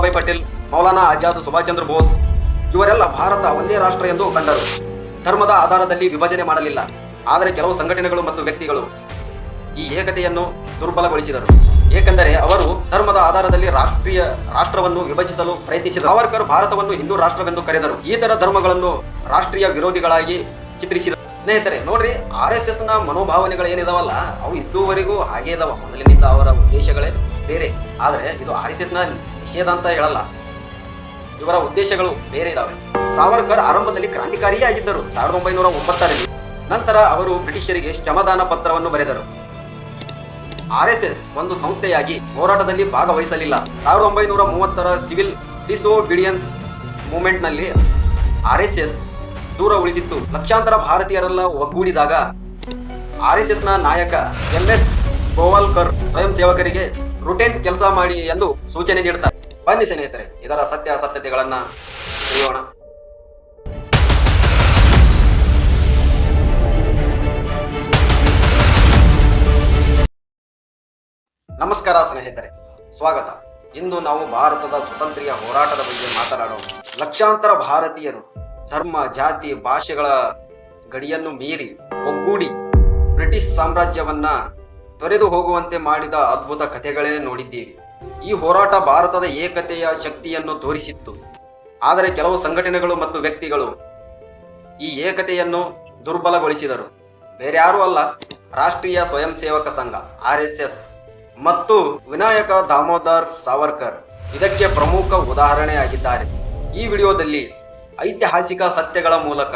ವಲ್ಲಭಾಯ್ ಪಟೇಲ್, ಮೌಲಾನಾ ಆಜಾದ್, ಸುಭಾಷ್ ಚಂದ್ರ ಬೋಸ್ ಇವರೆಲ್ಲ ಭಾರತ ಒಂದೇ ರಾಷ್ಟ್ರ ಎಂದು ಕಂಡರು. ಧರ್ಮದ ಆಧಾರದಲ್ಲಿ ವಿಭಜನೆ ಮಾಡಲಿಲ್ಲ. ಆದರೆ ಕೆಲವು ಸಂಘಟನೆಗಳು ಮತ್ತು ವ್ಯಕ್ತಿಗಳು ಈ ಏಕತೆಯನ್ನು ದುರ್ಬಲಗೊಳಿಸಿದರು, ಏಕೆಂದರೆ ಅವರು ಧರ್ಮದ ಆಧಾರದಲ್ಲಿ ರಾಷ್ಟ್ರವನ್ನು ವಿಭಜಿಸಲು ಪ್ರಯತ್ನಿಸಿದರು. ಸಾವರ್ಕರ್ ಭಾರತವನ್ನು ಹಿಂದೂ ರಾಷ್ಟ್ರವೆಂದು ಕರೆದರು. ಇತರ ಧರ್ಮಗಳನ್ನು ರಾಷ್ಟ್ರೀಯ ವಿರೋಧಿಗಳಾಗಿ ಚಿತ್ರಿಸಿದರು. ಸ್ನೇಹಿತರೆ ನೋಡ್ರಿ, RSS ನ ಮನೋಭಾವನೆಗಳು ಏನಿದಾವಲ್ಲ ಅವು ಇದುವರೆಗೂ ಹಾಗೆ ಇದಾವ. ಮೊದಲಿನಿಂದ ಅವರ ಉದ್ದೇಶಗಳೇ ಬೇರೆ. ಆದರೆ ಇದು RSS ನ ನಿಷೇಧ ಅಂತ ಹೇಳಲ್ಲ, ಇವರ ಉದ್ದೇಶಗಳು ಬೇರೆ ಇದಾವೆ. ಸಾವರ್ಕರ್ ಆರಂಭದಲ್ಲಿ ಕ್ರಾಂತಿಕಾರಿಯೇ ಆಗಿದ್ದರು 1909ರಲ್ಲಿ. ನಂತರ ಅವರು ಬ್ರಿಟಿಷರಿಗೆ ಕ್ಷಮಾದಾನ ಪತ್ರವನ್ನು ಬರೆದರು. RSS ಒಂದು ಸಂಸ್ಥೆಯಾಗಿ ಹೋರಾಟದಲ್ಲಿ ಭಾಗವಹಿಸಲಿಲ್ಲ. 1930ರ ಸಿವಿಲ್ ಡಿಸೋಬಿಡಿಯನ್ಸ್ ಮೂವ್ಮೆಂಟ್ನಲ್ಲಿ RSS ದೂರ ಉಳಿದಿತ್ತು. ಲಕ್ಷಾಂತರ ಭಾರತೀಯರೆಲ್ಲ ಒಗ್ಗೂಡಿದಾಗ RSS ನ ನಾಯಕ MS ಗೋವಾಲ್ಕರ್ ಸ್ವಯಂ ಸೇವಕರಿಗೆ ರುಟೀನ್ ಕೆಲಸ ಮಾಡಿ ಎಂದು ಸೂಚನೆ ನೀಡುತ್ತಾರೆ. ಬನ್ನಿ ಸ್ನೇಹಿತರೆ, ಇದರ ಸತ್ಯಾಸತ್ಯತೆಗಳನ್ನ ತಿಳಿಯೋಣ. ನಮಸ್ಕಾರ ಸ್ನೇಹಿತರೆ, ಸ್ವಾಗತ. ಇಂದು ನಾವು ಭಾರತದ ಸ್ವತಂತ್ರ ಹೋರಾಟದ ಬಗ್ಗೆ ಮಾತನಾಡೋಣ. ಲಕ್ಷಾಂತರ ಭಾರತೀಯರು ಧರ್ಮ, ಜಾತಿ, ಭಾಷೆಗಳ ಗಡಿಯನ್ನು ಮೀರಿ ಒಗ್ಗೂಡಿ ಬ್ರಿಟಿಷ್ ಸಾಮ್ರಾಜ್ಯವನ್ನ ತೊರೆದು ಹೋಗುವಂತೆ ಮಾಡಿದ ಅದ್ಭುತ ಕಥೆಗಳೇ ನೋಡಿದ್ದೀವಿ. ಈ ಹೋರಾಟ ಭಾರತದ ಏಕತೆಯ ಶಕ್ತಿಯನ್ನು ತೋರಿಸಿತ್ತು. ಆದರೆ ಕೆಲವು ಸಂಘಟನೆಗಳು ಮತ್ತು ವ್ಯಕ್ತಿಗಳು ಈ ಏಕತೆಯನ್ನು ದುರ್ಬಲಗೊಳಿಸಿದರು. ಬೇರ್ಯಾರೂ ಅಲ್ಲ, ರಾಷ್ಟ್ರೀಯ ಸ್ವಯಂ ಸೇವಕ ಸಂಘ RSS ಮತ್ತು ವಿನಾಯಕ ದಾಮೋದರ್ ಸಾವರ್ಕರ್ ಇದಕ್ಕೆ ಪ್ರಮುಖ ಉದಾಹರಣೆಯಾಗಿದ್ದಾರೆ. ಈ ವಿಡಿಯೋದಲ್ಲಿ ಐತಿಹಾಸಿಕ ಸತ್ಯಗಳ ಮೂಲಕ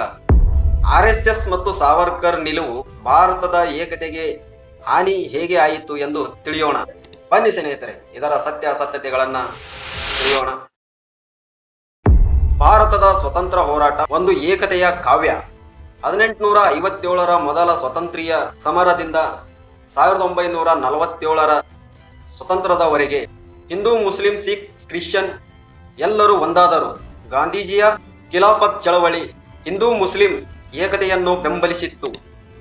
RSS ಮತ್ತು ಸಾವರ್ಕರ್ ನಿಲುವು ಭಾರತದ ಏಕತೆಗೆ ಹಾನಿ ಹೇಗೆ ಆಯಿತು ಎಂದು ತಿಳಿಯೋಣ. ಬನ್ನಿ ಸ್ನೇಹಿತರೆ, ಇದರ ಸತ್ಯಾಸತ್ಯತೆಗಳನ್ನ ತಿಳಿಯೋಣ. ಭಾರತದ ಸ್ವತಂತ್ರ ಹೋರಾಟ ಒಂದು ಏಕತೆಯ ಕಾವ್ಯ. 1857ರ ಮೊದಲ ಸ್ವಾತಂತ್ರ್ಯ ಸಮರದಿಂದ 1947ರ ಸ್ವತಂತ್ರದವರೆಗೆ ಹಿಂದೂ, ಮುಸ್ಲಿಂ, ಸಿಖ್, ಕ್ರಿಶ್ಚಿಯನ್ ಎಲ್ಲರೂ ಒಂದಾದರು. ಗಾಂಧೀಜಿಯ ಖಿಲಾಫತ್ ಚಳವಳಿ ಹಿಂದೂ ಮುಸ್ಲಿಂ ಏಕತೆಯನ್ನು ಬೆಂಬಲಿಸಿತ್ತು.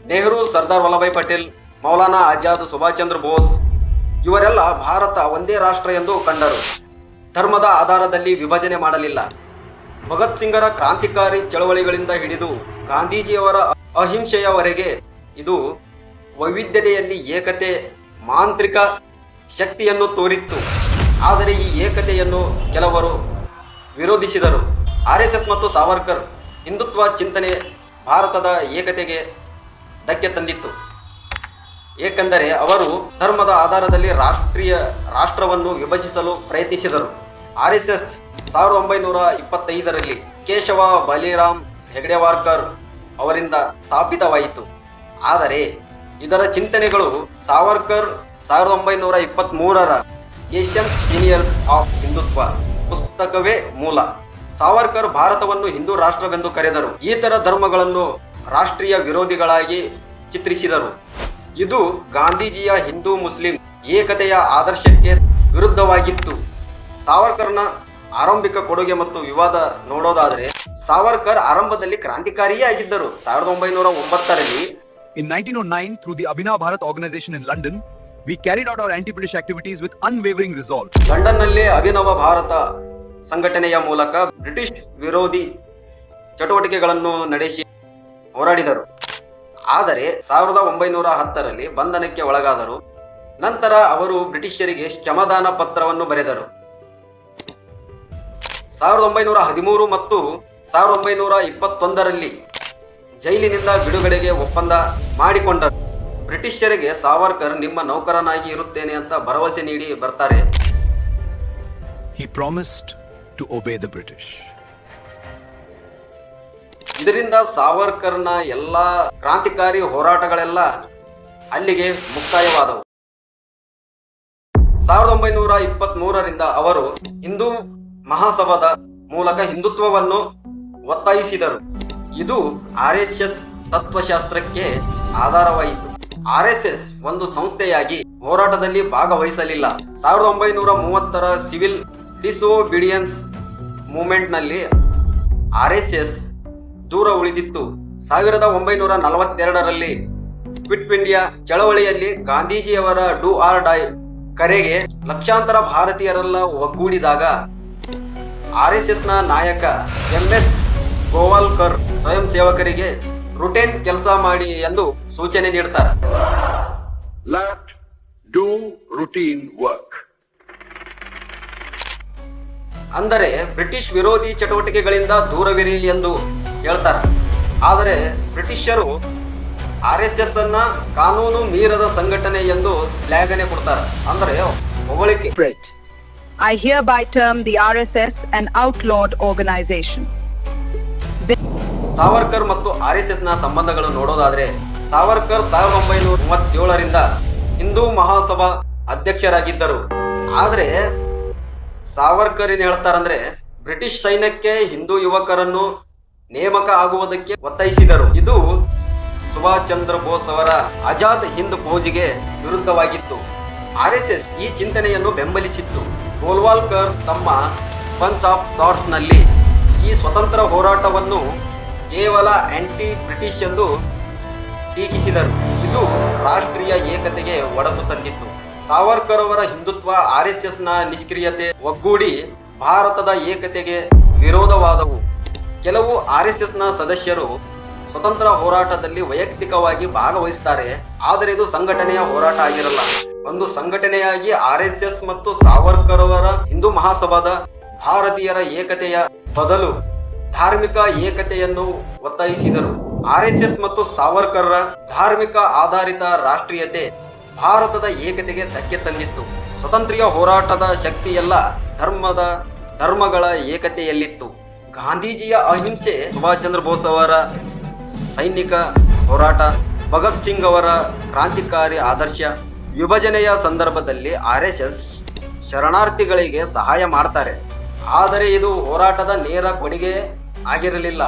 ನೆಹರು, ಸರ್ದಾರ್ ವಲ್ಲಭಾಯ್ ಪಟೇಲ್, ಮೌಲಾನಾ ಆಜಾದ್, ಸುಭಾಷ್ ಚಂದ್ರ ಬೋಸ್ ಇವರೆಲ್ಲ ಭಾರತ ಒಂದೇ ರಾಷ್ಟ್ರ ಎಂದು ಕಂಡರು. ಧರ್ಮದ ಆಧಾರದಲ್ಲಿ ವಿಭಜನೆ ಮಾಡಲಿಲ್ಲ. ಭಗತ್ ಸಿಂಗರ ಕ್ರಾಂತಿಕಾರಿ ಚಳವಳಿಗಳಿಂದ ಹಿಡಿದು ಗಾಂಧೀಜಿಯವರ ಅಹಿಂಸೆಯವರೆಗೆ ಇದು ವೈವಿಧ್ಯತೆಯಲ್ಲಿ ಏಕತೆ ಮಾಂತ್ರಿಕ ಶಕ್ತಿಯನ್ನು ತೋರಿತ್ತು. ಆದರೆ ಈ ಏಕತೆಯನ್ನು ಕೆಲವರು ವಿರೋಧಿಸಿದರು. RSS ಮತ್ತು ಸಾವರ್ಕರ್ ಹಿಂದುತ್ವ ಚಿಂತನೆ ಭಾರತದ ಏಕತೆಗೆ ಧಕ್ಕೆ ತಂದಿತ್ತು, ಏಕೆಂದರೆ ಅವರು ಧರ್ಮದ ಆಧಾರದಲ್ಲಿ ರಾಷ್ಟ್ರವನ್ನು ವಿಭಜಿಸಲು ಪ್ರಯತ್ನಿಸಿದರು. RSS 1925ರಲ್ಲಿ ಕೇಶವ ಬಲಿರಾಮ್ ಹೆಗ್ಡೆವಾರ್ಕರ್ ಅವರಿಂದ ಸ್ಥಾಪಿತವಾಯಿತು. ಆದರೆ ಇದರ ಚಿಂತನೆಗಳು ಸಾವರ್ಕರ್ 1923ರ ಏಷ್ಯನ್ ಸೀನಿಯರ್ಸ್ ಆಫ್ ಹಿಂದುತ್ವ ಪುಸ್ತಕವೇ ಮೂಲ. ಸಾವರ್ಕರ್ ಭಾರತವನ್ನು ಹಿಂದೂ ರಾಷ್ಟ್ರವೆಂದು ಕರೆದರು. ಇತರ ಧರ್ಮಗಳನ್ನು ರಾಷ್ಟ್ರೀಯ ವಿರೋಧಿಗಳಾಗಿ ಚಿತ್ರಿಸಿದರು. ಇದು ಗಾಂಧೀಜಿಯ ಹಿಂದೂ ಮುಸ್ಲಿಂ ಏಕತೆಯ ಆದರ್ಶಕ್ಕೆ ವಿರುದ್ಧವಾಗಿತ್ತು. ಸಾವರ್ಕರ್ನ ಆರಂಭಿಕ ಕೊಡುಗೆ ಮತ್ತು ವಿವಾದ ನೋಡೋದಾದರೆ, ಸಾವರ್ಕರ್ ಆರಂಭದಲ್ಲಿ ಕ್ರಾಂತಿಕಾರಿಯೇ ಆಗಿದ್ದರು. 1909ರಲ್ಲಿ In 1909, through the Abhinav Bharat organization in London, we carried out our anti-British activities with unwavering resolve. ಲಂಡನ್ನಲ್ಲಿ ಅಭಿನವ ಭಾರತ ಸಂಘಟನೆಯ ಮೂಲಕ ಬ್ರಿಟಿಷ್ ವಿರೋಧಿ ಚಟುವಟಿಕೆಗಳನ್ನು ನಡೆಸಿ ಹೋರಾಡಿದರು. ಆದರೆ 1910ರಲ್ಲಿ ಬಂಧನಕ್ಕೆ ಒಳಗಾದರು. ನಂತರ ಅವರು ಬ್ರಿಟಿಷರಿಗೆ ಕ್ಷಮಾದಾನ ಪತ್ರವನ್ನು ಬರೆದರು. 1913 ಮತ್ತು 1921ರಲ್ಲಿ ಜೈಲಿನಿಂದ ಬಿಡುಗಡೆಗೆ ಒಪ್ಪಂದ ಮಾಡಿಕೊಂಡರು. ಬ್ರಿಟಿಷರಿಗೆ ಸಾವರ್ಕರ್ ನಿಮ್ಮ ನೌಕರನಾಗಿ ಇರುತ್ತೇನೆ ಅಂತ ಭರವಸೆ ನೀಡಿ ಬರ್ತಾರೆ. He promised to obey the British. ಇದರಿಂದ ಸಾವರ್ಕರ್ನ ಎಲ್ಲ ಕ್ರಾಂತಿಕಾರಿ ಹೋರಾಟಗಳೆಲ್ಲ ಅಲ್ಲಿಗೆ ಮುಕ್ತಾಯವಾದವು. 1923ರಿಂದ ಅವರು ಹಿಂದೂ ಮಹಾಸಭಾದ ಮೂಲಕ ಹಿಂದುತ್ವವನ್ನು ಒತ್ತಾಯಿಸಿದರು. ಇದು RSS ತತ್ವಶಾಸ್ತ್ರಕ್ಕೆ ಆಧಾರವಾಯಿತು. RSS ಒಂದು ಸಂಸ್ಥೆಯಾಗಿ ಹೋರಾಟದಲ್ಲಿ ಭಾಗವಹಿಸಲಿಲ್ಲ. 1930ರ ಸಿವಿಲ್ ಡಿಸೋಬಿಡಿಯನ್ಸ್ ಮೂವ್ಮೆಂಟ್ನಲ್ಲಿ RSS ದೂರ ಉಳಿದಿತ್ತು. 1942ರಲ್ಲಿ ಕ್ವಿಟ್ ಇಂಡಿಯಾ ಚಳವಳಿಯಲ್ಲಿ ಗಾಂಧೀಜಿಯವರ ಡೂ ಆರ್ ಡೈ ಕರೆಗೆ ಲಕ್ಷಾಂತರ ಭಾರತೀಯರೆಲ್ಲ ಒಗ್ಗೂಡಿದಾಗ RSSನ ನಾಯಕ MS ಗೋವಾಲ್ಕರ್ ಸ್ವಯಂ ಸೇವಕರಿಗೆ ರುಟೀನ್ ಕೆಲಸ ಮಾಡಿ ಎಂದು ಸೂಚನೆ ನೀಡ್ತಾರೆ. Do routine work. ಅಂದರೆ ಬ್ರಿಟಿಷ್ ವಿರೋಧಿ ಚಟುವಟಿಕೆಗಳಿಂದ ದೂರವಿರಿ ಎಂದು ಹೇಳ್ತಾರೆ. ಆದರೆ ಬ್ರಿಟಿಷರು RSS ಅನ್ನ ಕಾನೂನು ಮೀರದ ಸಂಘಟನೆ ಎಂದು ಶ್ಲಾಘನೆ ಕೊಡ್ತಾರೆ. ಅಂದರೆ ಹೊಗಳಿಕೆ. I hereby term the RSS an outlawed organization. Savarkar ಮತ್ತು RSSನ ಸಂಬಂಧಗಳು ನೋಡೋದಾದ್ರೆ ಸಾವರ್ಕರ್ 1937ರಿಂದ ಹಿಂದೂ ಮಹಾಸಭಾ ಅಧ್ಯಕ್ಷರಾಗಿದ್ದರು. ಆದ್ರೆ ಸಾವರ್ಕರ್ ಏನ್ ಹೇಳ್ತಾರಂದ್ರೆ ಬ್ರಿಟಿಷ್ ಸೈನ್ಯಕ್ಕೆ ಹಿಂದೂ ಯುವಕರನ್ನು ನೇಮಕ ಆಗುವುದಕ್ಕೆ ಒತ್ತಾಯಿಸಿದರು. ಇದು ಸುಭಾಷ್ ಚಂದ್ರ ಬೋಸ್ ಅವರ ಆಜಾದ್ ಹಿಂದ್ ಫೌಜಿಗೆ ವಿರುದ್ಧವಾಗಿತ್ತು. RSS ಈ ಚಿಂತನೆಯನ್ನು ಬೆಂಬಲಿಸಿತ್ತು. ಗೋಲ್ವಾಲ್ಕರ್ ತಮ್ಮ ಬಂಚ್ ಆಫ್ ಥಾಟ್ಸ್ ನಲ್ಲಿ ಈ ಸ್ವತಂತ್ರ ಹೋರಾಟವನ್ನು ಕೇವಲ ಆಂಟಿ ಬ್ರಿಟಿಷ್ ಎಂದು ಟೀಕಿಸಿದರು. ಇದು ರಾಷ್ಟ್ರೀಯ ಏಕತೆಗೆ ಒಡಕು ತಂದಿತ್ತು. ಸಾವರ್ಕರ್ ಅವರ ಹಿಂದುತ್ವ RSSನ ನಿಷ್ಕ್ರಿಯತೆ ಒಗ್ಗೂಡಿ ಭಾರತದ ಏಕತೆಗೆ ವಿರೋಧವಾದವು. ಕೆಲವು RSSನ ಸದಸ್ಯರು ಸ್ವತಂತ್ರ ಹೋರಾಟದಲ್ಲಿ ವೈಯಕ್ತಿಕವಾಗಿ ಭಾಗವಹಿಸುತ್ತಾರೆ, ಆದರೆ ಇದು ಸಂಘಟನೆಯ ಹೋರಾಟ ಆಗಿರಲ್ಲ. ಒಂದು ಸಂಘಟನೆಯಾಗಿ RSS ಮತ್ತು ಸಾವರ್ಕರ್ ಅವರ ಹಿಂದೂ ಮಹಾಸಭಾದ ಭಾರತೀಯರ ಏಕತೆಯ ಬದಲು ಧಾರ್ಮಿಕ ಏಕತೆಯನ್ನು ಒತ್ತಾಯಿಸಿದರು. RSS ಮತ್ತು ಸಾವರ್ಕರ್ರ ಧಾರ್ಮಿಕ ಆಧಾರಿತ ರಾಷ್ಟ್ರೀಯತೆ ಭಾರತದ ಏಕತೆಗೆ ಧಕ್ಕೆ ತಂದಿತ್ತು. ಸ್ವತಂತ್ರ್ಯ ಹೋರಾಟದ ಶಕ್ತಿಯೆಲ್ಲ ಧರ್ಮಗಳ ಏಕತೆಯಲ್ಲಿತ್ತು. ಗಾಂಧೀಜಿಯ ಅಹಿಂಸೆ, ಸುಭಾಷ್ ಚಂದ್ರ ಬೋಸ್ ಅವರ ಸೈನಿಕ ಹೋರಾಟ, ಭಗತ್ ಸಿಂಗ್ ಅವರ ಕ್ರಾಂತಿಕಾರಿ ಆದರ್ಶ, ವಿಭಜನೆಯ ಸಂದರ್ಭದಲ್ಲಿ RSS ಶರಣಾರ್ಥಿಗಳಿಗೆ ಸಹಾಯ ಮಾಡ್ತಾರೆ. ಆದರೆ ಇದು ಹೋರಾಟದ ನೇರ ಕೊಡುಗೆ ಆಗಿರಲಿಲ್ಲ,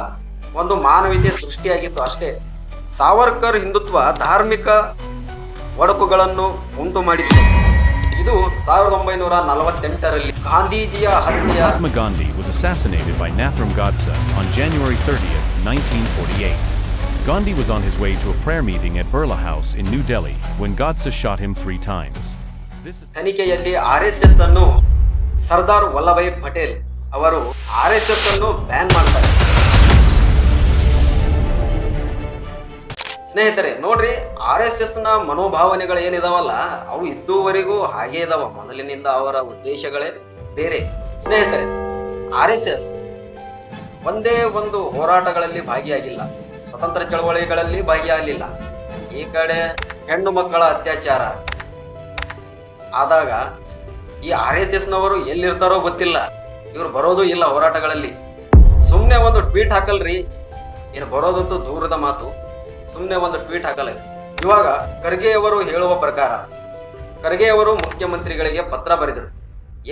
ಒಂದು ಮಾನವೀಯತೆ ದೃಷ್ಟಿಯಾಗಿತ್ತು ಅಷ್ಟೇ. ಸಾವರ್ಕರ್ ಹಿಂದುತ್ವ ಧಾರ್ಮಿಕ ಒಡಕುಗಳನ್ನು ಉಂಟು ಮಾಡಿತ್ತು. ಇದು 1948ರಲ್ಲಿ ಗಾಂಧೀಜಿಯ ಹತ್ಯೆಯ Mahatma Gandhi was assassinated by Nathuram Godse on January 30th, 1948. Gandhi was on his way to a prayer meeting at Birla House in New Delhi when Godse shot him 3 times. ತನಿಖೆಯಲ್ಲಿ RSS ಅನ್ನು ಸರ್ದಾರ್ ವಲ್ಲಭಾಯ್ ಪಟೇಲ್ ಅವರು RSS ಅನ್ನು ban ಮಾಡ್ತಾರೆ. ಸ್ನೇಹಿತರೆ ನೋಡ್ರಿ, RSSನ ಮನೋಭಾವನೆಗಳು ಏನಿದಾವಲ್ಲ ಅವು ಇದುವರೆಗೂ ಹಾಗೇ ಇದಾವ. ಮೊದಲಿನಿಂದ ಅವರ ಉದ್ದೇಶಗಳೇ ಬೇರೆ. ಸ್ನೇಹಿತರೆ, RSS ಒಂದೇ ಒಂದು ಹೋರಾಟಗಳಲ್ಲಿ ಭಾಗಿಯಾಗಿಲ್ಲ, ಸ್ವತಂತ್ರ ಚಳವಳಿಗಳಲ್ಲಿ ಭಾಗಿಯಾಗಲಿಲ್ಲ. ಈ ಕಡೆ ಹೆಣ್ಣು ಮಕ್ಕಳ ಅತ್ಯಾಚಾರ ಆದಾಗ ಈ RSSನವರು ಎಲ್ಲಿರ್ತಾರೋ ಗೊತ್ತಿಲ್ಲ, ಇವ್ರು ಬರೋದು ಇಲ್ಲ ಹೋರಾಟಗಳಲ್ಲಿ. ಸುಮ್ಮನೆ ಒಂದು ಟ್ವೀಟ್ ಹಾಕಲ್ರಿ, ಏನು ಬರೋದಂತೂ ದೂರದ ಮಾತು. ಸುಮ್ಮನೆ ಒಂದು ಟ್ವೀಟ್ ಹಾಕಲ್ಲ. ಇವಾಗ ಖರ್ಗೆ ಅವರು ಹೇಳುವ ಪ್ರಕಾರ ಖರ್ಗೆ ಅವರು ಮುಖ್ಯಮಂತ್ರಿಗಳಿಗೆ ಪತ್ರ ಬರೆದರು.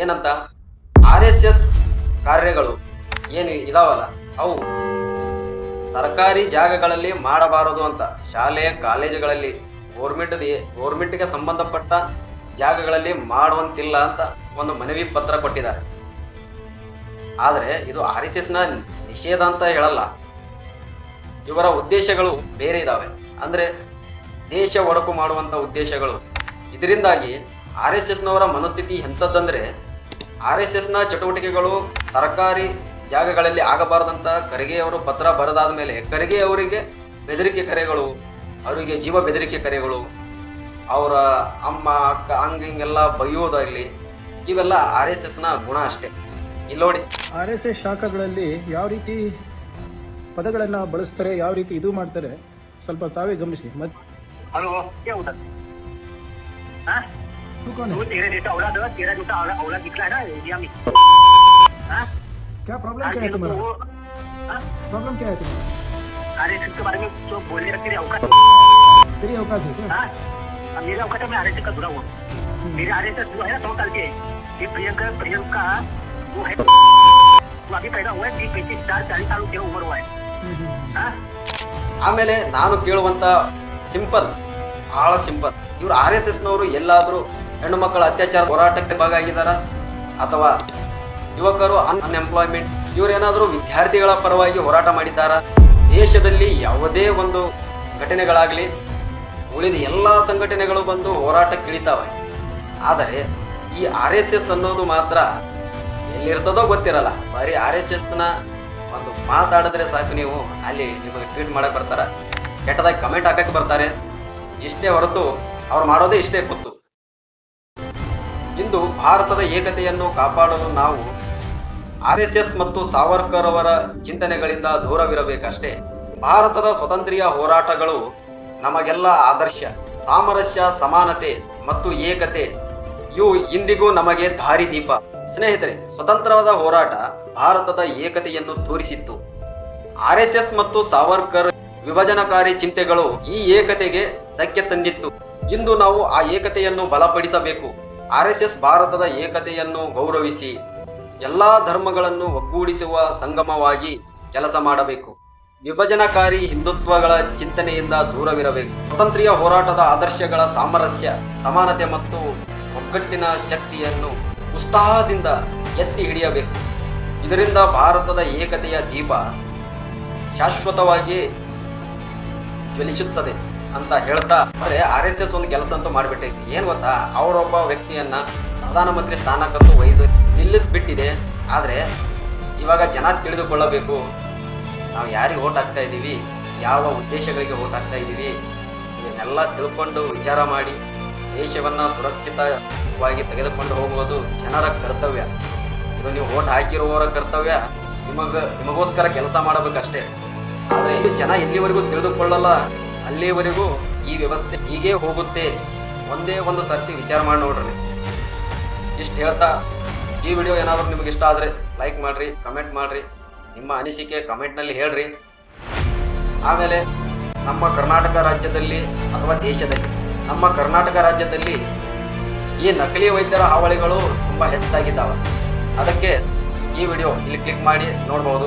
ಏನಂತ, RSS ಕಾರ್ಯಗಳು ಏನು ಇದಾವಲ್ಲ ಅವು ಸರ್ಕಾರಿ ಜಾಗಗಳಲ್ಲಿ ಮಾಡಬಾರದು ಅಂತ, ಶಾಲೆ ಕಾಲೇಜುಗಳಲ್ಲಿ ಗೋರ್ಮೆಂಟ್ಗೆ ಸಂಬಂಧಪಟ್ಟ ಜಾಗಗಳಲ್ಲಿ ಮಾಡುವಂತಿಲ್ಲ ಅಂತ ಒಂದು ಮನವಿ ಪತ್ರ ಕೊಟ್ಟಿದ್ದಾರೆ. ಆದರೆ ಇದು RSSನ ನಿಷೇಧ ಅಂತ ಹೇಳಲ್ಲ. ಇವರ ಉದ್ದೇಶಗಳು ಬೇರೆ ಇದ್ದಾವೆ, ಅಂದರೆ ದೇಶ ಒಡಕು ಮಾಡುವಂಥ ಉದ್ದೇಶಗಳು. ಇದರಿಂದಾಗಿ RSSನವರ ಮನಸ್ಥಿತಿ ಎಂಥದ್ದಂದರೆ RSSನ ಚಟುವಟಿಕೆಗಳು ಸರ್ಕಾರಿ ಜಾಗಗಳಲ್ಲಿ ಆಗಬಾರದಂತ ಖರ್ಗೆ ಅವರು ಪತ್ರ ಬರೆದಾದ ಮೇಲೆ ಖರ್ಗೆ ಅವರಿಗೆ ಬೆದರಿಕೆ ಕರೆಗಳು, ಅವರಿಗೆ ಜೀವ ಬೆದರಿಕೆ ಕರೆಗಳು, ಅವರ ಅಮ್ಮ ಅಕ್ಕ ಹಂಗೆಲ್ಲ ಬೈಯೋದಾಗಲಿ, ಇವೆಲ್ಲ RSSನ ಗುಣ ಅಷ್ಟೇ. ಇಲ್ಲಿ ನೋಡಿ, RSS ಶಾಖೆಗಳಲ್ಲಿ ಯಾವ ರೀತಿ ಪದಗಳನ್ನು ಬಳಸ್ತಾರೆ, ಯಾವ ರೀತಿ ಇದು ಮಾಡ್ತಾರೆ, ಸ್ವಲ್ಪ ತಾವೇ ಗಮನಿಸಿ. हेलो क्या होता है? हाँ? वो तेरे जैसा औलाद है, तेरा जैसा औलाद निकला है ना इंडिया में. हाँ? क्या प्रॉब्लम क्या है तुम्हारा? प्रॉब्लम क्या है तुम्हारा? RSS के बारे में जो बोलने का तेरी औकात है क्या? हाँ? मेरा औकात है, मैं RSS का जुड़ा हुआ. मेरे RSS जो है ना 100 साल के, ये प्रियंका वो है, वो अभी पैदा हुआ है, 30, 35, 40 साल की उम्र हुआ है. हाँ? ಆಮೇಲೆ ನಾನು ಕೇಳುವಂತ ಸಿಂಪಲ್, ಬಹಳ ಸಿಂಪಲ್, ಇವರು RSSನವರು ಎಲ್ಲಾದರೂ ಹೆಣ್ಣು ಮಕ್ಕಳ ಅತ್ಯಾಚಾರ ಹೋರಾಟಕ್ಕೆ ಭಾಗಿಯಾಗಿದ್ದಾರಾ, ಅಥವಾ ಯುವಕರು ಅನ್ಎಂಪ್ಲಾಯ್ಮೆಂಟ್ ಇವರೇನಾದರೂ ವಿದ್ಯಾರ್ಥಿಗಳ ಪರವಾಗಿ ಹೋರಾಟ ಮಾಡಿದ್ದಾರಾ? ದೇಶದಲ್ಲಿ ಯಾವುದೇ ಒಂದು ಘಟನೆಗಳಾಗಲಿ ಉಳಿದ ಎಲ್ಲ ಸಂಘಟನೆಗಳು ಬಂದು ಹೋರಾಟಕ್ಕಿಳಿತಾವೆ. ಆದರೆ ಈ RSS ಅನ್ನೋದು ಮಾತ್ರ ಎಲ್ಲಿರ್ತದೋ ಗೊತ್ತಿರಲ್ಲ. ಬರೀ RSSನ ಒಂದು ಮಾತಾಡಿದ್ರೆ ಸಾಕು, ನೀವು ಅಲ್ಲಿ ನಿಮಗೆ ಟ್ವೀಟ್ ಮಾಡಕ್ ಬರ್ತಾರ, ಕೆಟ್ಟದಾಗಿ ಕಮೆಂಟ್ ಹಾಕಕ್ಕೆ ಬರ್ತಾರೆ. ಇಷ್ಟೇ ಹೊರತು ಅವ್ರು ಮಾಡೋದೇ ಇಷ್ಟೇ ಗೊತ್ತು. ಇಂದು ಭಾರತದ ಏಕತೆಯನ್ನು ಕಾಪಾಡಲು ನಾವು RSS ಮತ್ತು ಸಾವರ್ಕರ್ ಅವರ ಚಿಂತನೆಗಳಿಂದ ದೂರವಿರಬೇಕಷ್ಟೇ. ಭಾರತದ ಸ್ವತಂತ್ರ್ಯ ಹೋರಾಟಗಳು ನಮಗೆಲ್ಲ ಆದರ್ಶ. ಸಾಮರಸ್ಯ, ಸಮಾನತೆ ಮತ್ತು ಏಕತೆ ಇವು ಇಂದಿಗೂ ನಮಗೆ ದಾರಿದೀಪ. ಸ್ನೇಹಿತರೆ, ಸ್ವತಂತ್ರವಾದ ಹೋರಾಟ ಭಾರತದ ಏಕತೆಯನ್ನು ತೋರಿಸಿತ್ತು. RSS ಮತ್ತು ಸಾವರ್ಕರ್ ವಿಭಜನಕಾರಿ ಚಿಂತೆಗಳು ಈ ಏಕತೆಗೆ ಧಕ್ಕೆ ತಂದಿತ್ತು. ಇಂದು ನಾವು ಆ ಏಕತೆಯನ್ನು ಬಲಪಡಿಸಬೇಕು. RSS ಭಾರತದ ಏಕತೆಯನ್ನು ಗೌರವಿಸಿ ಎಲ್ಲಾ ಧರ್ಮಗಳನ್ನು ಒಗ್ಗೂಡಿಸುವ ಸಂಗಮವಾಗಿ ಕೆಲಸ ಮಾಡಬೇಕು. ವಿಭಜನಕಾರಿ ಹಿಂದುತ್ವಗಳ ಚಿಂತನೆಯಿಂದ ದೂರವಿರಬೇಕು. ಸ್ವತಂತ್ರ್ಯ ಹೋರಾಟದ ಆದರ್ಶಗಳ ಸಾಮರಸ್ಯ, ಸಮಾನತೆ ಮತ್ತು ಒಗ್ಗಟ್ಟಿನ ಶಕ್ತಿಯನ್ನು ಉತ್ಸಾಹದಿಂದ ಎತ್ತಿ ಹಿಡಿಯಬೇಕು. ಇದರಿಂದ ಭಾರತದ ಏಕತೆಯ ದೀಪ ಶಾಶ್ವತವಾಗಿ ಜ್ವಲಿಸುತ್ತದೆ ಅಂತ ಹೇಳ್ತಾ, ಆದರೆ RSS ಒಂದು ಕೆಲಸ ಅಂತೂ ಮಾಡಿಬಿಟ್ಟೈತಿ. ಏನು ಗೊತ್ತಾ, ಅವರೊಬ್ಬ ವ್ಯಕ್ತಿಯನ್ನ ಪ್ರಧಾನಮಂತ್ರಿ ಸ್ಥಾನಕ್ಕಂತೂ ಒಯ್ದು ನಿಲ್ಲಿಸ್ಬಿಟ್ಟಿದೆ. ಆದರೆ ಇವಾಗ ಜನ ತಿಳಿದುಕೊಳ್ಳಬೇಕು, ನಾವು ಯಾರಿಗೆ ಓಟ್ ಹಾಕ್ತಾ ಇದ್ದೀವಿ, ಯಾವ ಉದ್ದೇಶಗಳಿಗೆ ಓಟ್ ಹಾಕ್ತಾ ಇದ್ದೀವಿ, ಇದನ್ನೆಲ್ಲ ತಿಳ್ಕೊಂಡು ವಿಚಾರ ಮಾಡಿ ದೇಶವನ್ನು ಸುರಕ್ಷಿತವಾಗಿ ತೆಗೆದುಕೊಂಡು ಹೋಗುವುದು ಜನರ ಕರ್ತವ್ಯ. ಇದು ನೀವು ಓಟ್ ಹಾಕಿರುವವರ ಕರ್ತವ್ಯ. ನಿಮಗೋಸ್ಕರ ಕೆಲಸ ಮಾಡಬೇಕಷ್ಟೇ. ಆದರೆ ಇದು ಜನ ಎಲ್ಲಿವರೆಗೂ ತಿಳಿದುಕೊಳ್ಳಲ್ಲ, ಅಲ್ಲಿವರೆಗೂ ಈ ವ್ಯವಸ್ಥೆ ಹೀಗೆ ಹೋಗುತ್ತೆ. ಒಂದೇ ಒಂದು ಸರ್ತಿ ವಿಚಾರ ಮಾಡಿ ನೋಡ್ರಿ. ಇಷ್ಟು ಹೇಳ್ತಾ, ಈ ವಿಡಿಯೋ ಏನಾದರೂ ನಿಮಗೆ ಇಷ್ಟ ಆದರೆ ಲೈಕ್ ಮಾಡಿರಿ, ಕಮೆಂಟ್ ಮಾಡಿರಿ, ನಿಮ್ಮ ಅನಿಸಿಕೆ ಕಮೆಂಟ್ನಲ್ಲಿ ಹೇಳ್ರಿ. ಆಮೇಲೆ ನಮ್ಮ ಕರ್ನಾಟಕ ರಾಜ್ಯದಲ್ಲಿ ಅಥವಾ ದೇಶದಲ್ಲಿ, ನಮ್ಮ ಕರ್ನಾಟಕ ರಾಜ್ಯದಲ್ಲಿ ಈ ನಕಲಿ ವೈದ್ಯರ ಹಾವಳಿಗಳು ತುಂಬ ಹೆಚ್ಚಾಗಿದ್ದಾವೆ. ಅದಕ್ಕೆ ಈ ವಿಡಿಯೋ ಇಲ್ಲಿ ಕ್ಲಿಕ್ ಮಾಡಿ ನೋಡ್ಬೋದು.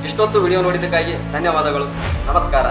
ಇಷ್ಟೊತ್ತು ವಿಡಿಯೋ ನೋಡಿದ್ದಕ್ಕಾಗಿ ಧನ್ಯವಾದಗಳು. ನಮಸ್ಕಾರ.